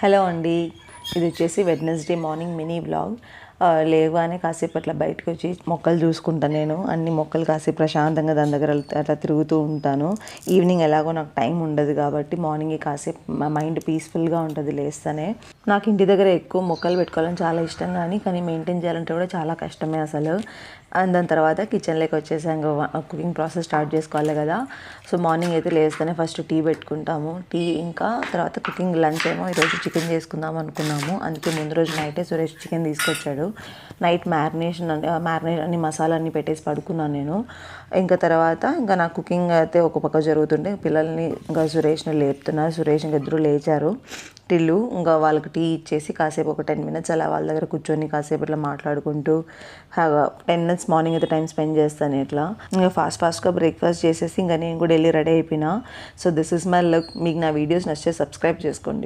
Hello అండి, ఇది వచ్చేసి వెడ్నెస్డే మార్నింగ్ మినీ వ్లాగ్. లేవగానే కాసేపు అట్లా బయటకు వచ్చి మొక్కలు చూసుకుంటాను. నేను అన్ని మొక్కలు కాసేపు ప్రశాంతంగా దాని దగ్గర అట్లా తిరుగుతూ ఉంటాను. ఈవినింగ్ ఎలాగో నాకు టైం ఉండదు కాబట్టి మార్నింగ్ కాసేపు మా మైండ్ పీస్ఫుల్గా ఉంటుంది లేస్తేనే. నాకు ఇంటి దగ్గర ఎక్కువ మొక్కలు పెట్టుకోవాలని చాలా ఇష్టం, కానీ మెయింటైన్ చేయాలంటే కూడా చాలా కష్టమే అసలు. అండ్ దాని తర్వాత కిచెన్లోకి వచ్చేసాక కుకింగ్ ప్రాసెస్ స్టార్ట్ చేసుకోవాలి కదా. సో మార్నింగ్ అయితే లేస్తేనే ఫస్ట్ టీ పెట్టుకుంటాము. టీ ఇంకా తర్వాత కుకింగ్ లంచ్ ఏమో ఈరోజు చికెన్ చేసుకుందాం అనుకున్నాము. అందుకే ముందు రోజు నైటే సురేష్ చికెన్ తీసుకొచ్చాడు. నైట్ మ్యారినేషన్ అన్ని మసాలా అన్నీ పెట్టేసి పడుకున్నాను నేను. ఇంకా తర్వాత ఇంకా నా కుకింగ్ అయితే ఒక పక్క జరుగుతుంటే పిల్లల్ని ఇంకా సురేష్ని లేపుతున్నారు. సురేష్ ఇంకా ఇద్దరు లేచారు. టిల్లు ఇంకా వాళ్ళకి టీ ఇచ్చేసి కాసేపు ఒక 10 minutes అలా వాళ్ళ దగ్గర కూర్చొని కాసేపు ఇట్లా మాట్లాడుకుంటూ 10 minutes మార్నింగ్ అయితే టైం స్పెండ్ చేస్తాను. ఇట్లా ఇంకా ఫాస్ట్గా బ్రేక్ఫాస్ట్ చేసేసి ఇంకా నేను కూడా వెళ్ళి రెడీ అయిపోయినా. So this is my look. మీకు నా వీడియోస్ నచ్చితే సబ్స్క్రైబ్ చేసుకోండి.